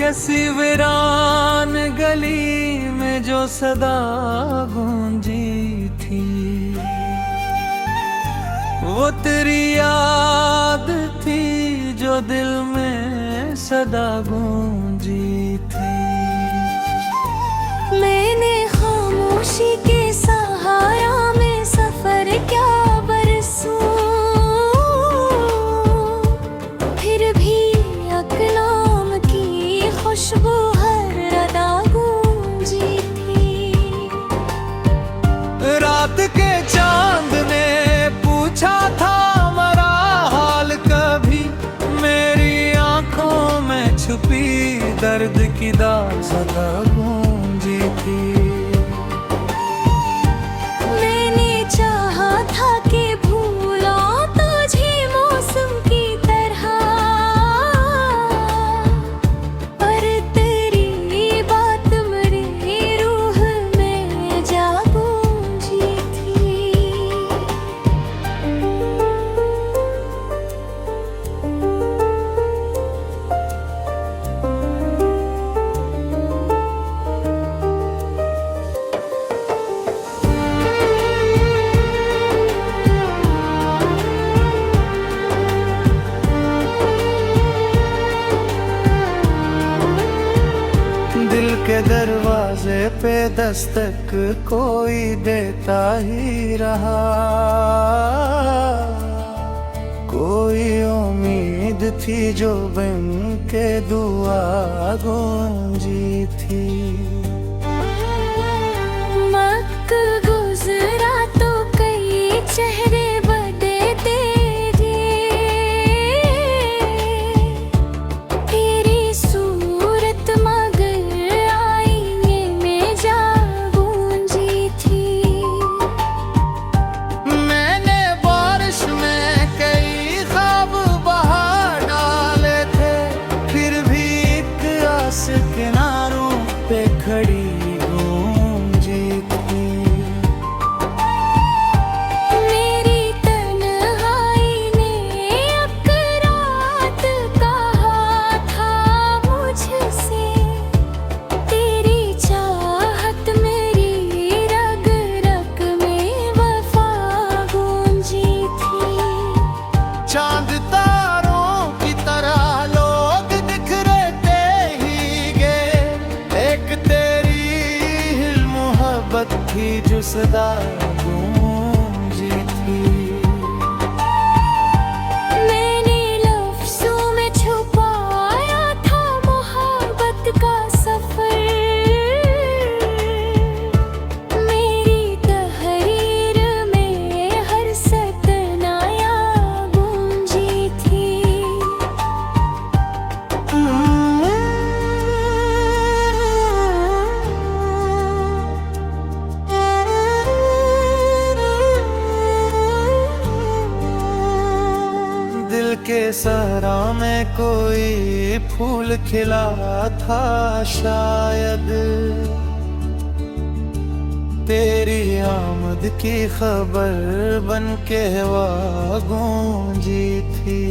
ऐसी वीरान गली में जो सदा गूंजी थी, वो तेरी याद थी जो दिल में सदा गूंजी थी। मैंने खामोशी के सहारा में सफर क्या बरसूं, फिर भी अकलाम की खुशबू हर अदा गूंजी थी। रात के चांद ने पूछा था मरा हाल कभी, मेरी आंखों में छुपी दर्द की दाग सदा गूंजी थी। मैंने चाहा था कि भूला तुझे मौसम की तरह, पर तेरी बात मेरी रूह में जा गूंजी थी। दिल के दरवाजे पे दस्तक कोई देता ही रहा, कोई उम्मीद थी जो बिन के दुआ गूंजी थी। वक्त गुजरा तो कई चेहरे बदले तेरे, तेरी सूरत मगर आईने में जा गूंजी थी। मैंने बारिश में कई ख्वाब बहा डाले थे, फिर भी एक आस किनारों पे खड़ी गूंजी थी। मेरी तन्हाई ने अब रात कहा था मुझसे, तेरी चाहत मेरी रग रग में वफा गूंजी थी। चांद तारों की तरह लोग बिखरते ही गए, एक तेरी हिल मोहब्बत थी जो सदा गूंजी थी। मैंने लफ्ज़ों में छुपाया था मोहब्बत का सफर, मेरी तहरीर में हर सतनाया गूंजी थी। दिल के सहरा में कोई फूल खिला था शायद, तेरी आमद की खबर बन के वह गूंजी थी।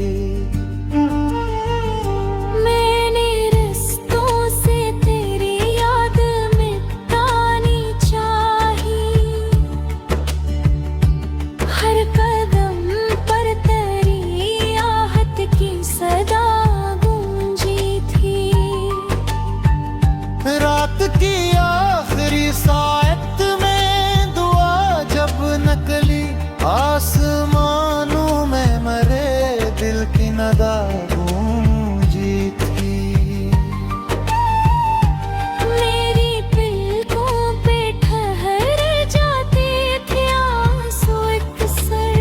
मैंने रिश्तों से तेरी याद मिटानी चाही, हर कदम पर तेरी आहट की सदा गूंजी थी। रात की आखिरी सायत में दुआ जब नकली, आसमानों में मरे दिल की नदा गूंजी थी। मेरी पलकों पे ठहर जाते थे आंसू अक्सर,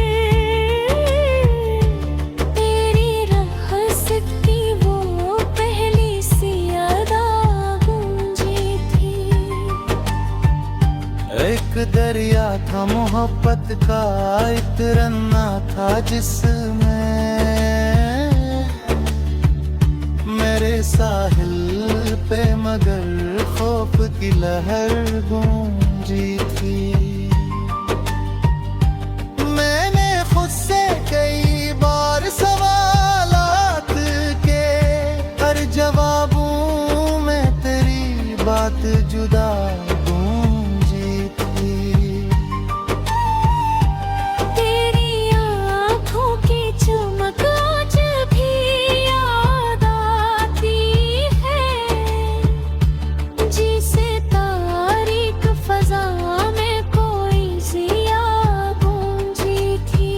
तेरी रहमत की वो पहली सी अदा गूंजी थी। एक दरिया था मोहब्बत का, एक रन्ना था जिसमें मेरे साहिल पे मगर खौफ की लहर गूंजी थी। मैंने खुद से कई बार सवालात के हर जवाबों बात जुदा गूंजी थी। तेरी आँखों की चमक आज भी याद आती है, जिसे तारीक फजा में कोई जिया गूंजी थी।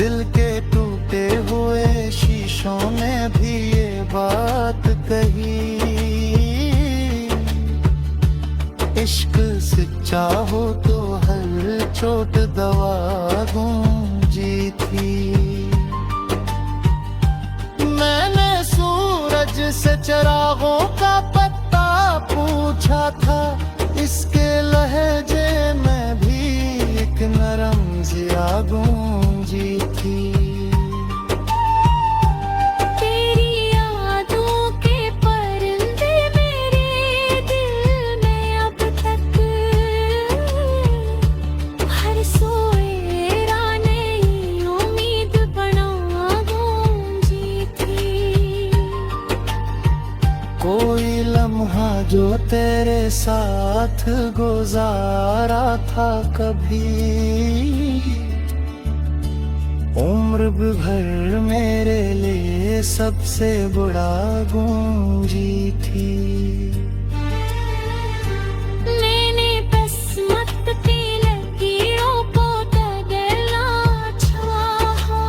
दिल के टूटे हुए शीशों में भी ये बात कही, इश्क सच्चा हो तो हर चोट दवा गूंजी थी। मैंने सूरज से चिरागों का पत्ता पूछा था, इसके लहजे में भी एक नरम जिया गूंजी थी। तेरी यादों के परिंदे मेरे दिल में अब तक हर सोए नई उम्मीद बना गूंजी थी। कोई लम्हा जो तेरे साथ गुजारा था कभी, उम्र भर मेरे लिए सबसे बड़ा गूंजी थी। मैंने बसमत की लकीरों को तगला चाहा,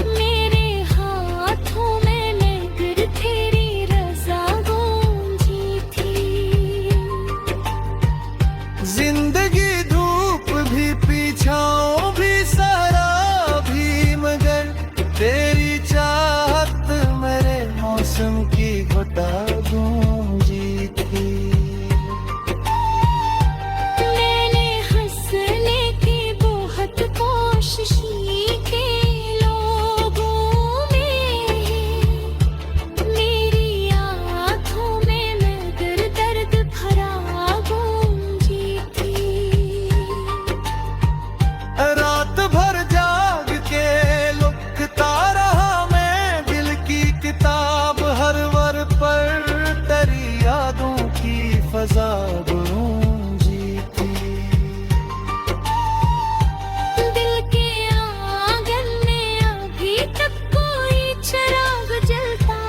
मेरे हाथों में नगर तेरी रज़ा गूंजी थी। जिंदगी धूप भी पीछाओं भी सारा भी, मगर तेरी चाहत मेरे मौसम की घटा गूंजी थी। मैंने हंसने की बहुत कोशिश की लोगों में, मेरी आँखों में मगर दर्द भरा गूंजी थी। रात भर जाग के लुकता रहा मैं दिल की किताब, हर वर पर तेरी यादों की फजा गूंजी थी। दिल के आंगन में अभी तक कोई चिराग जलता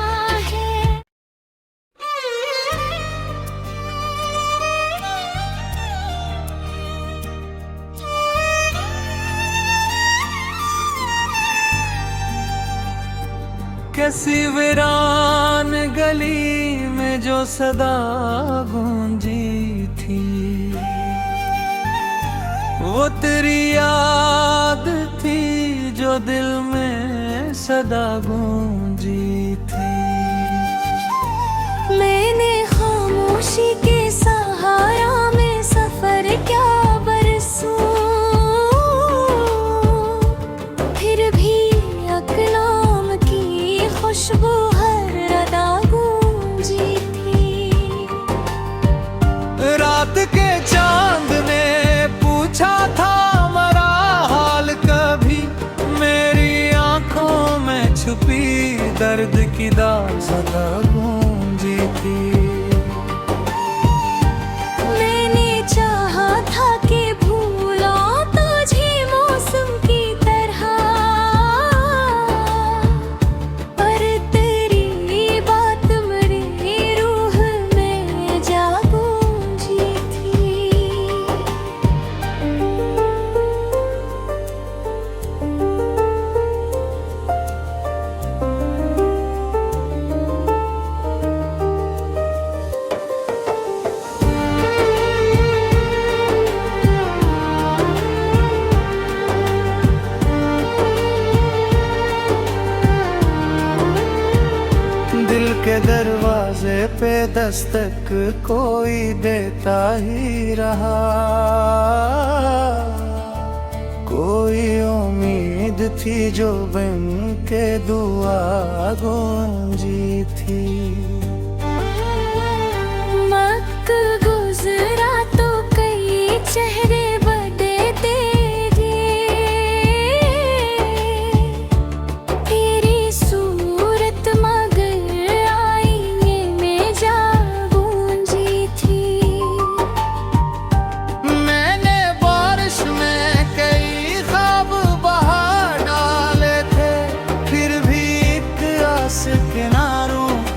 है। कैसी वीरान गली में जो सदा गूंजी थी, वो तेरी याद थी जो दिल में सदा गूंजी थी। मैंने खामोशी के सहारा में सफर क्या बरसूं, फिर भी अकलाम की खुशबू हर अदा गूंजी थी। रात के चांद ने पूछा था मरा हाल कभी, मेरी आंखों में छुपी दर्द की दाग सदा गूंजी थी। मैंने चाहा था कि भूला तुझे मौसम की तरह, पर तेरी बात मेरी रूह में जा गूंजी थी। दिल के दरवाजे पे दस्तक कोई देता ही रहा, कोई उम्मीद थी जो बन के दुआ गूंजी थी। वक्त गुजरा तो कई चेहरे बदले तेरे, तेरी सूरत मगर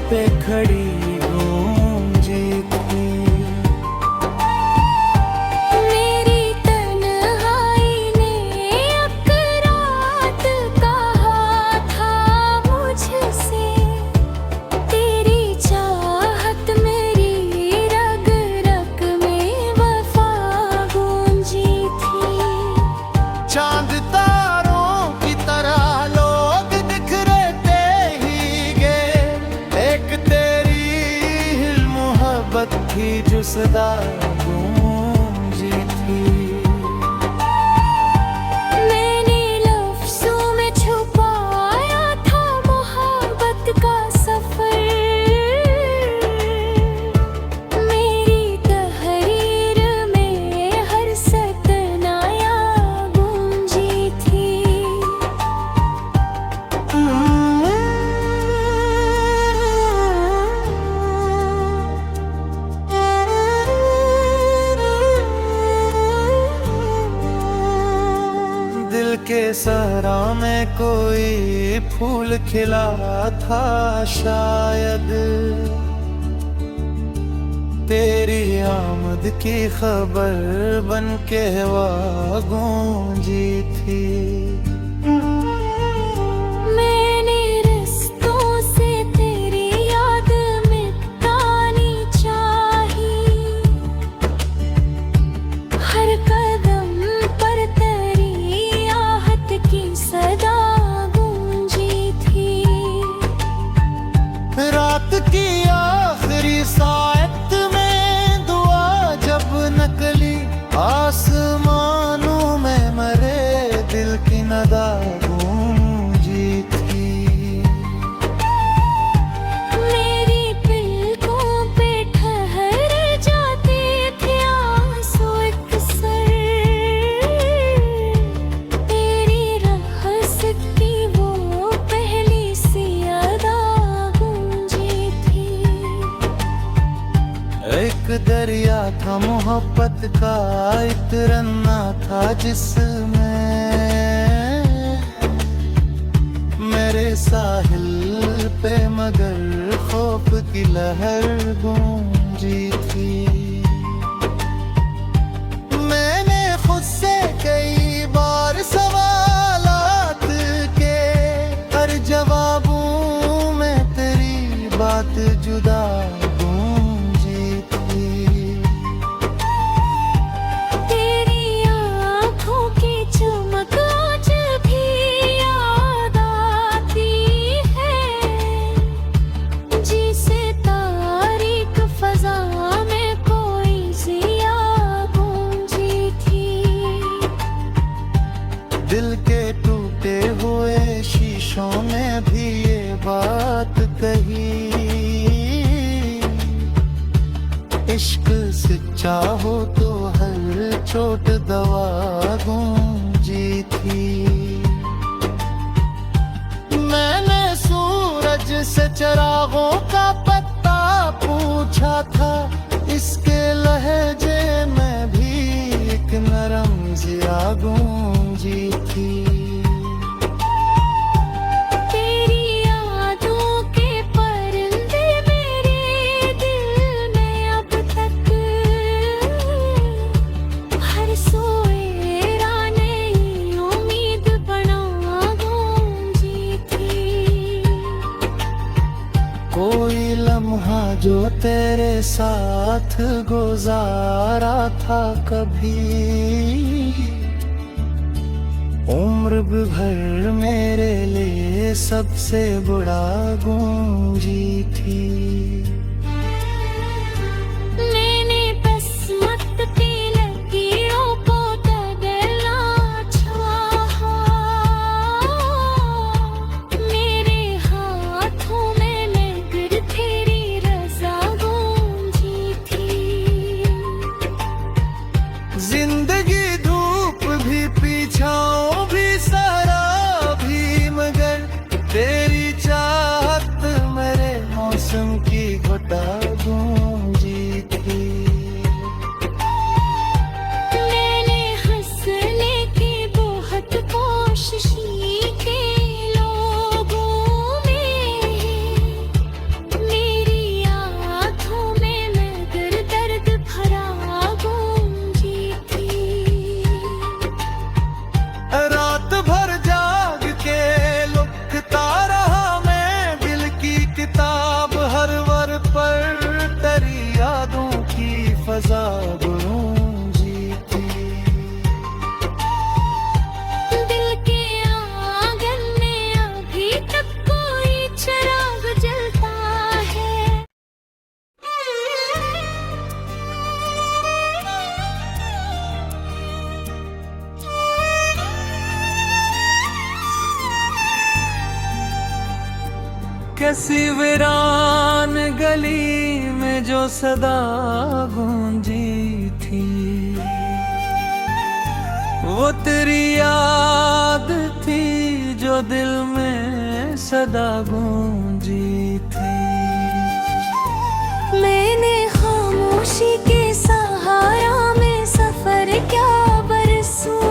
पे खड़ी गूंजी थी। मेरी तन्हाई ने एक रात कहा था मुझसे, तेरी चाहत मेरी रग रग में वफा गूंजी थी। चांद तारों की तरह लोग बिखरते ही गए, एक तेरी हिल मोहब्बत थी जो सदा गूंजी थी। मैंने लफ्ज़ों में छुपाया था मोहब्बत का सफर, मेरी तहरीर में हर सतनाया गूंजी थी। दिल के सहरा में कोई फूल खिला था शायद, तेरी आमद की खबर बन के वह गूंजी थी। मैंने रिश्तों से तेरी याद मिटानी चाही, हर कदम पर तेरी आहट की सदा गूंजी थी। रात की आखिरी सायत में दुआ जब नकली, आसमानों में मरे दिल की नदा गूंजी थी। मेरी पलकों पे ठहर जाते थे आंसू अक्सर, तेरी रहस की वो पहली सी अदा गूंजी थी। एक दरिया था मोहब्बत का, एक रन्ना था जिसमें मेरे साहिल पे मगर खौफ की लहर गूंजी थी। मैंने खुद से कई बार सवालात के, हर जवाबों में तेरी बात जुदा गूंजी थी। तेरी आँखों की चमक आज भी याद आती है, जिसे तारीक फजा में कोई जिया गूंजी थी। दिल के टूटे हुए शीशों में भी ये बात कही, इश्क सच्चा हो तो हर चोट दवा गूंजी थी। मैंने सूरज से चिरागों का पत्ता पूछा था, इसके लहजे में भी एक नरम जिया गूंजी थी। तेरी यादों के परिंदे मेरे दिल में अब तक, हर सोएरा नई उम्मीद बना गूंजी थी। कोई लम्हा जो तेरे साथ गुजारा था कभी, उम्र भर मेरे लिए सबसे बड़ा गूंजी थी। मैंने किस्मत की लकीरों को बदलना चाहा, मेरे हाथों में मगर तेरी रज़ा गूंजी थी। जिंदगी धूप भी पीछाओं भी सारा भी, मगर तेरी चाहत मेरे मौसम की घटा गूंजी थी। मैंने हंसने की बहुत कोशिश की लोगों में, ऐसी वीरान गली में जो सदा गूंजी थी, वो तेरी याद थी जो दिल में सदा गूंजी थी। मैंने खामोशी के सहारा में सफर क्या बरसूं,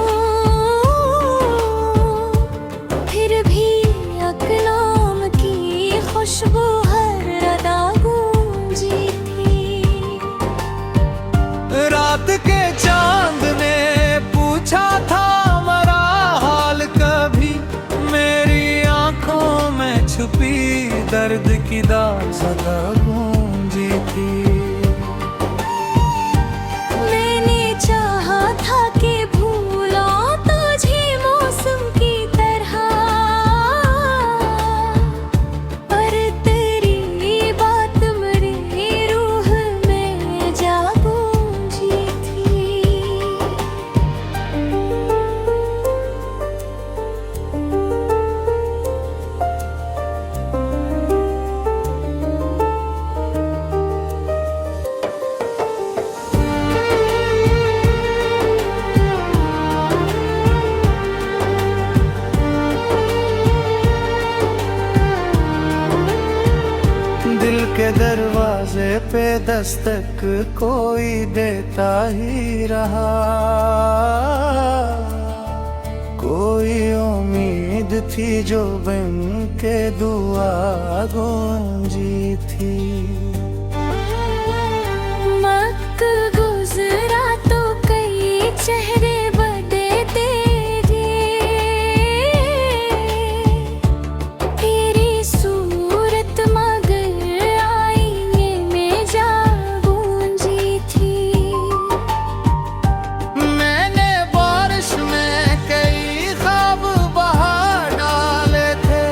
फिर भी अकलाम की खुशबू हर अदा गूंजी थी। रात के चांद ने पूछा था मरा हाल कभी, मेरी आंखों में छुपी दर्द की दाग सदा गूंजी थी। मैंने चाहा था कि भूला तुझे मौसम की तरह, पर तेरी बात मेरी रूह में जा गूंजी थी। दिल के दरवाजे पे दस्तक कोई देता ही रहा, कोई उम्मीद थी जो बन के दुआ गूंजी थी। वक्त गुजरा तो कई चेहरे बदले तेरे, तेरी सूरत मगर आईने में जा गूंजी थी। मैंने बारिश में कई ख्वाब बहा डाले थे,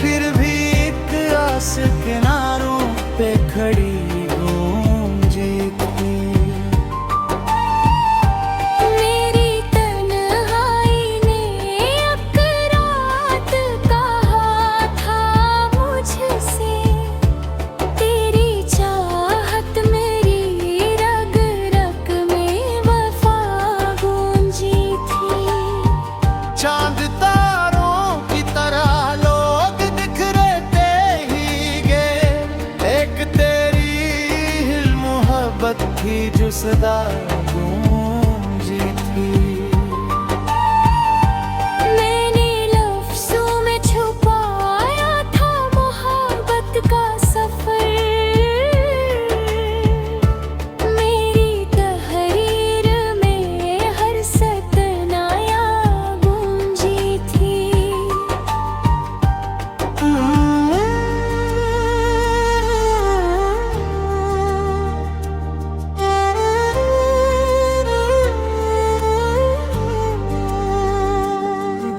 फिर भी एक आस किनारों पे खड़ी गूंजी थी। मेरी तन्हाई ने एक रात कहा था मुझसे, तेरी चाहत मेरी रग रग में वफा गूंजी थी। चांद तारों की तरह लोग बिखरते ही गए, एक तेरी हिल मोहब्बत थी जो सदा गूंजी थी। मैंने लफ्ज़ों में छुपाया था मोहब्बत का सफर, मेरी तहरीर में हर सतनाया गूंजी थी।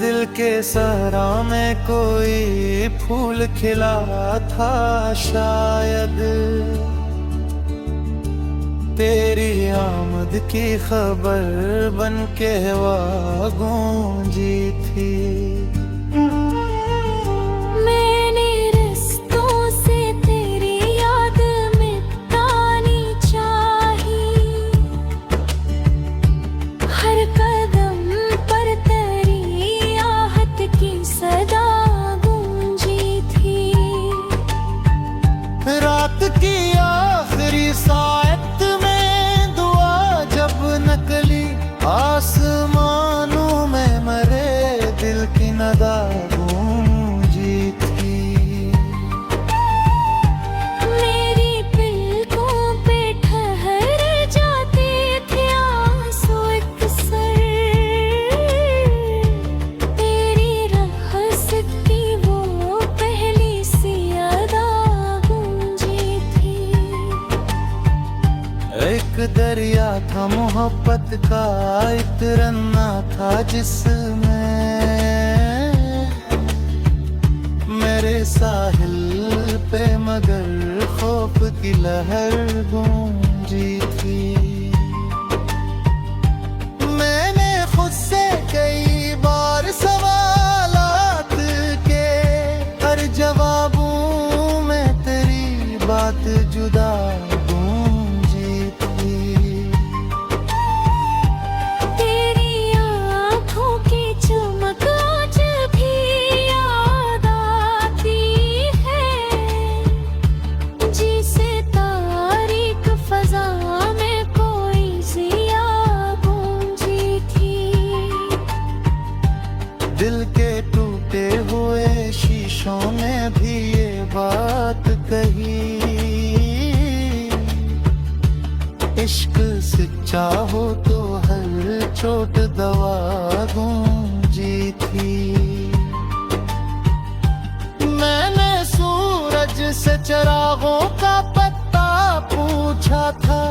दिल के सहरा में कोई फूल खिला था शायद, तेरी आमद की खबर बन के वह गूंजी थी। मैंने रिश्तों से तेरी याद मिटानी चाही, हर कदम पर तेरी आहट की सदा गूंजी थी। रात की आखिरी सायत में दुआ जब नकली, आसमानों में मरे दिल की नदा गूंजी थी। मेरी पलकों पे ठहर जाते थे आंसू अक्सर, तेरी रहमत की वो पहली सी अदा गूंजी थी। एक दरिया था मोहब्बत का, एक रन्ना था जिसमें मेरे साहिल पे मगर खौफ की लहर गूंजी थी। मैंने खुद से कई बार सवालात के हर जवाबों बात जुदा गूंजी थी। तेरी आँखों की चमक आज भी याद आती है, जिसे तारीक फजा में कोई जिया गूंजी थी। दिल के टूटे हुए शीशों में भी ये बात कही, इश्क सच्चा हो तो हर चोट दवा गूंजी थी। मैंने सूरज से चिरागों का पत्ता पूछा था,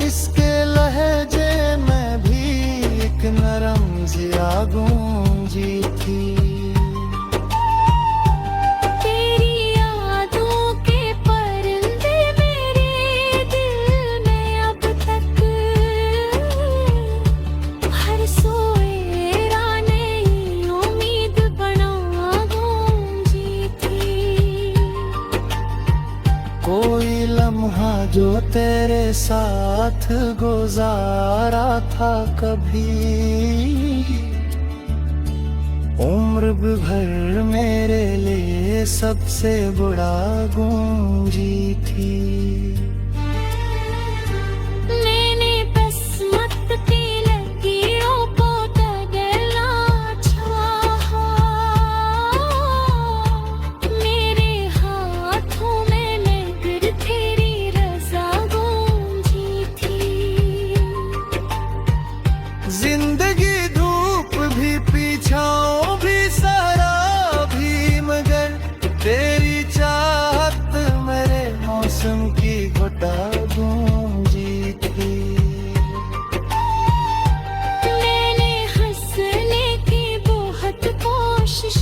इसके लहजे में भी एक नरम जिया गूंजी थी। तेरी यादों के परिंदे मेरे दिल में अब तक हर सोए रानी उम्मीद बना गूंजी थी। कोई लम्हा जो तेरे साथ गुजारा था कभी, उम्र भर मेरे लिए सबसे बड़ा गूंजी थी। मैंने किस्मत की लकीरों को तगला चाहा, मेरे हाथों में नगर तेरी रज़ा गूंजी थी। जिंदगी धूप भी पीछाओं भी सहारा भी, मगर तेरी चाहत मेरे मौसम की घटा गूंजी थी। मैंने हंसने की बहुत कोशिश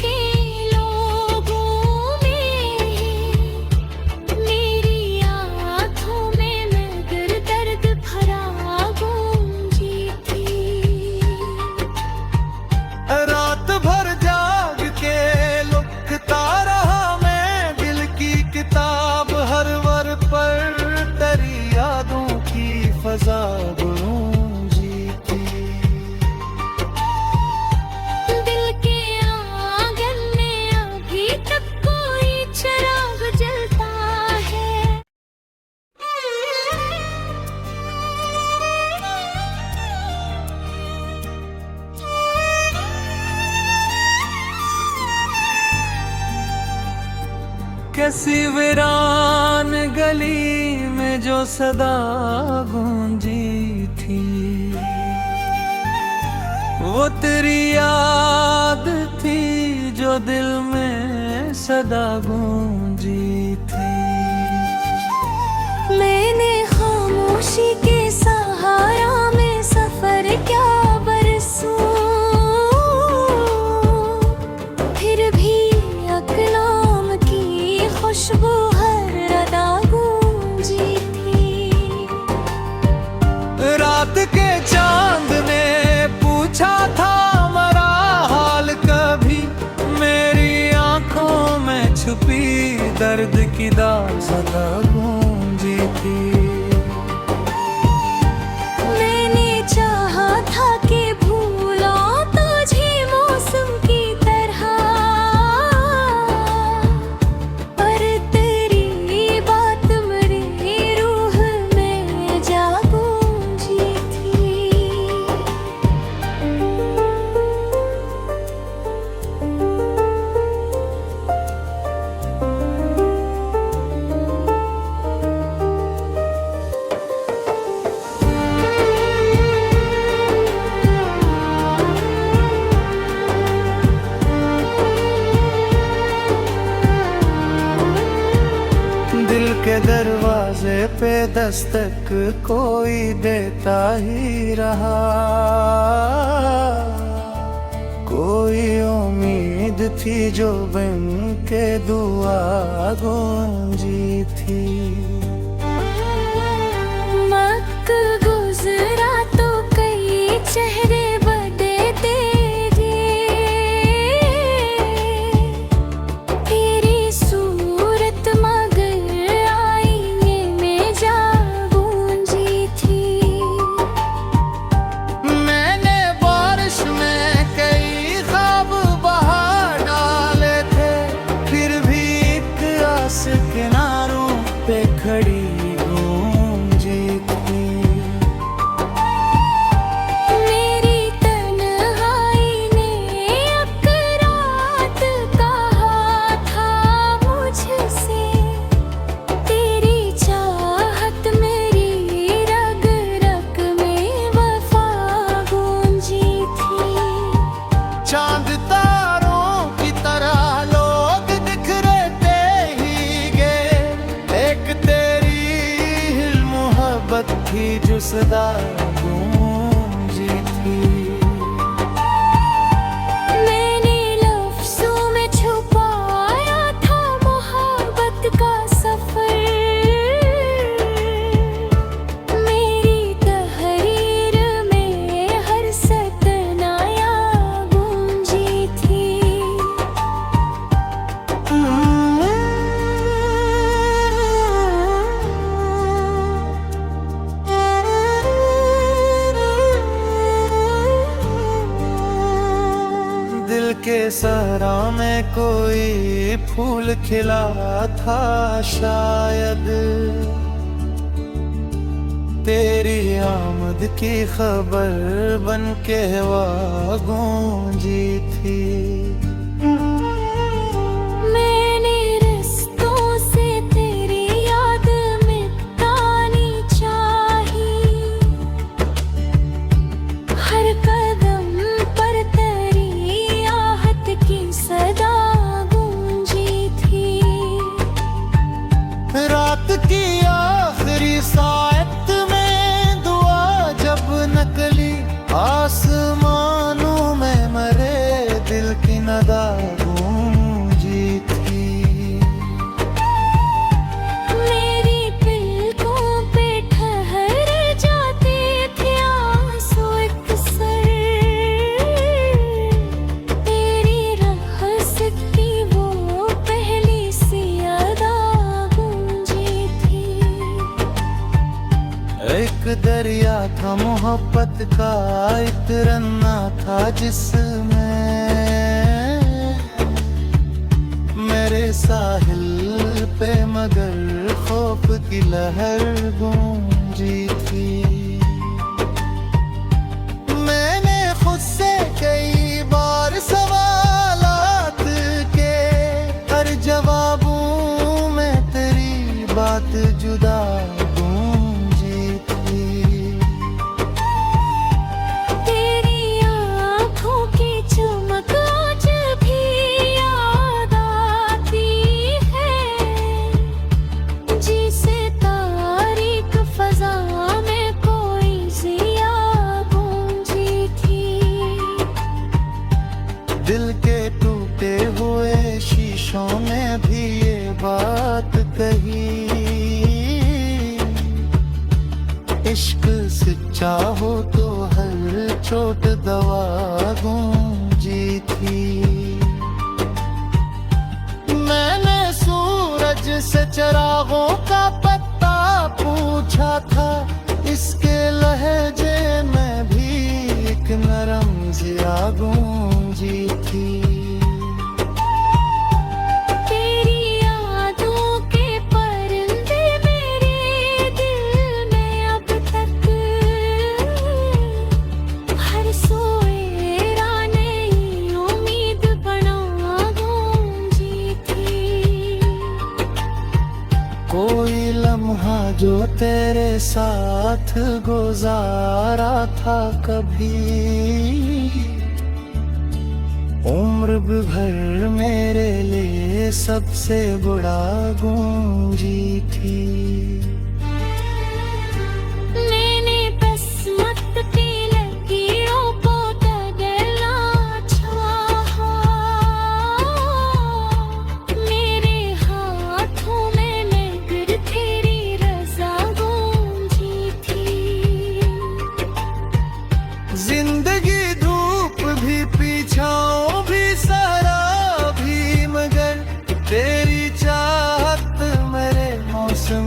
की लोगों में, मेरी आँखों में मगर दर्द भरा गूंजी थी। रात भर जाग के लुकता रहा मैं दिल की किताब, हर वर पर तेरी यादों की फजा गूंजी थी। दिल के आंगन में अभी तक कोई चिराग जलता है। कैसी वीरान गली में जो सदा गूंजी थी, वो तेरी याद थी जो दिल में सदा गूंजी थी। मैंने खामोशी के सहारा में सफर क्या बरसूं, फिर भी अकलाम की खुशबू हर अदा गूंजी थी। रात के चांद ने पूछा था हमारा हाल कभी, मेरी आंखों में छुपी दर्द की दाग सदा गूंजी थी। मैंने चाहा था कि भूला तुझे मौसम की तरह, पर तेरी बात मेरी रूह में जा गूंजी थी। दिल के दरवाजे पे दस्तक कोई देता ही रहा, कोई उम्मीद थी जो बन के दुआ गूंजी थी। वक्त गुजरा तो कई चेहरे बदले तेरे, तेरी सूरत मगर पे खड़ी गूंजी थी। मेरी तन्हाई ने एक रात कहा था मुझसे, तेरी चाहत मेरी रग रग में वफा गूंजी थी। चांद तारों की तरह लोग बिखरते ही गए, एक तेरी हिल मोहब्बत थी जो सदा गूंजी थी। मैंने लफ्ज़ों में छुपाया था मोहब्बत का सफर, मेरी तहरीर में हर सतनाया गूंजी थी। दिल के सहरा में कोई फूल खिला था शायद, तेरी आमद की खबर बन के वह गूंजी थी। मैंने रिश्तों से तेरी याद मिटानी चाही, हर कदम पर तेरी आहट की सदा गूंजी थी। रात की आखिरी सायत में दुआ जब नकली, आसमानों में मरे दिल की नदा गूंजी थी। मेरी पलकों पे ठहर जाते थे आंसू अक्सर, तेरी रहमत की वो पहली सी अदा गूंजी थी। एक दरिया था मोहब्बत का, एक रन्ना था जिसमें मेरे साहिल पे मगर खौफ की लहर गूंजी थी। मैंने खुद से कई बार सवालात के, हर जवाबों में तेरी बात जुदा गूंजी थी। तेरी आँखों की चमक आज भी याद आती है, जिसे तारीक फजा में कोई जिया गूंजी थी। दिल के टूटे हुए शीशों में भी ये बात कही, इश्क सच्चा हो तो हर चोट दवा गूंजी थी। मैंने सूरज से चिरागों का पत्ता पूछा था, इसके लहजे में भी एक नरम जिया गूंजी थी। तेरी यादों के परिंदे मेरे दिल में अब तक, हर सोएरा नई उम्मीद बना गूंजी थी। कोई लम्हा जो तेरे साथ गुजारा था कभी, उम्र भर मेरे लिए सबसे बड़ा गूंजी थी। मैंने किस्मत की लकीरों को तगला चाहा, मेरे हाथों में नगर तेरी रज़ा गूंजी थी। जिंदगी धूप भी पीछाओं भी सारा भी, मगर तेरी चाहत मेरे मौसम